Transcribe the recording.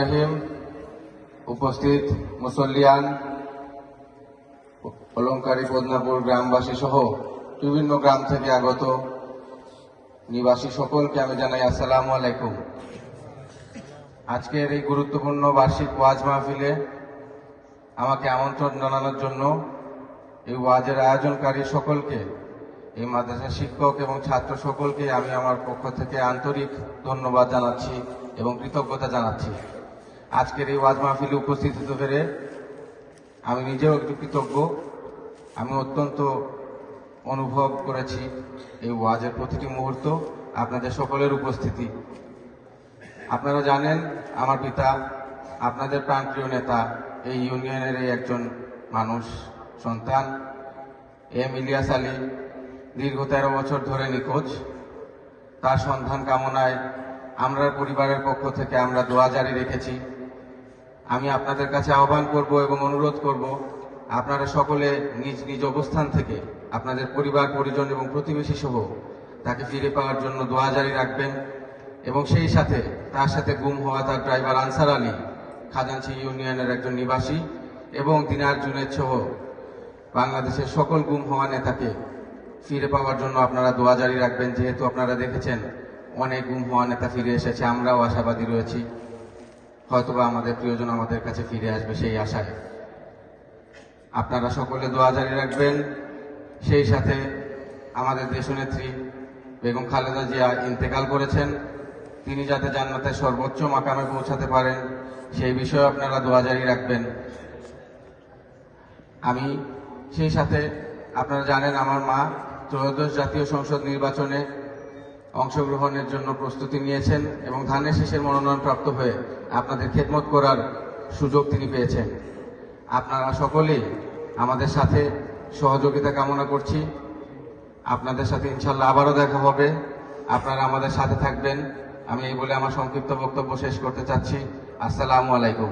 রহিম, উপস্থিত মুসল্লিয়ান, অলঙ্কারী বদনাপুর গ্রামবাসী সহ বিভিন্ন গ্রাম থেকে আগত নিবাসী সকলকে আমি জানাই আসসালামু আলাইকুম। আজকের এই গুরুত্বপূর্ণ বার্ষিক ওয়াজ মাহফিলে আমাকে আমন্ত্রণ জানানোর জন্য এই ওয়াজের আয়োজনকারী সকলকে, এই মাদ্রাসার শিক্ষক এবং ছাত্র সকলকে আমি আমার পক্ষ থেকে আন্তরিক ধন্যবাদ জানাচ্ছি এবং কৃতজ্ঞতা জানাচ্ছি। আজকের এই ওয়াজ মাহফিলে উপস্থিত হতে পেরে আমি নিজেও একটু কৃতজ্ঞ। আমি অত্যন্ত অনুভব করেছি এই ওয়াজের প্রতিটি মুহূর্ত আপনাদের সকলের উপস্থিতি। আপনারা জানেন আমার পিতা আপনাদের প্রাণপ্রিয় নেতা, এই ইউনিয়নের একজন মানুষ সন্তান এম ইলিয়াস আলী দীর্ঘ 13 বছর ধরে নিখোঁজ। তার সন্ধান কামনায় আমরা পরিবারের পক্ষ থেকে আমরা দোয়া জারি রেখেছি। আমি আপনাদের কাছে আহ্বান করব এবং অনুরোধ করব, আপনারা সকলে নিজ নিজ অবস্থান থেকে আপনাদের পরিবার পরিজন এবং প্রতিবেশী সহ তাকে ফিরে পাওয়ার জন্য দোয়া জারি রাখবেন। এবং সেই সাথে তার সাথে গুম হওয়া তার ড্রাইভার আনসার আলী, খাজাঞ্চি ইউনিয়নের একজন নিবাসী, এবং দিনার জুনেদ সহ বাংলাদেশের সকল গুম হওয়া নেতাকে ফিরে পাওয়ার জন্য আপনারা দোয়া জারি রাখবেন। যেহেতু আপনারা দেখেছেন অনেক গুম হওয়া নেতা ফিরে এসেছে, আমরাও আশাবাদী রয়েছি হয়তোবা আমাদের প্রিয়জন আমাদের কাছে ফিরে আসবে সেই আশায়। আপনারা সকলে দোয়া জারি রাখবেন। সেই সাথে আমাদের দেশনেত্রী বেগম খালেদা জিয়া ইন্তেকাল করেছেন, তিনি যাতে জান্নাতের সর্বোচ্চ মাকামে পৌঁছাতে পারেন সেই বিষয়ে আপনারা দোয়া জারি রাখবেন। আমি সেই সাথে আপনারা জানেন আমার মা ত্রয়োদশ জাতীয় সংসদ নির্বাচনে অংশগ্রহণের জন্য প্রস্তুতি নিয়েছেন এবং ধানের শীষের মনোনয়নপ্রাপ্ত হয়ে আপনাদের খেদমত করার সুযোগ তিনি পেয়েছেন। আপনারা সকলেই আমাদের সাথে সহযোগিতা কামনা করছি। আপনাদের সাথে ইনশাল্লাহ আবারও দেখা হবে, আপনারা আমাদের সাথে থাকবেন। আমি এই বলে আমার সংক্ষিপ্ত বক্তব্য শেষ করতে চাচ্ছি। আসসালামু আলাইকুম।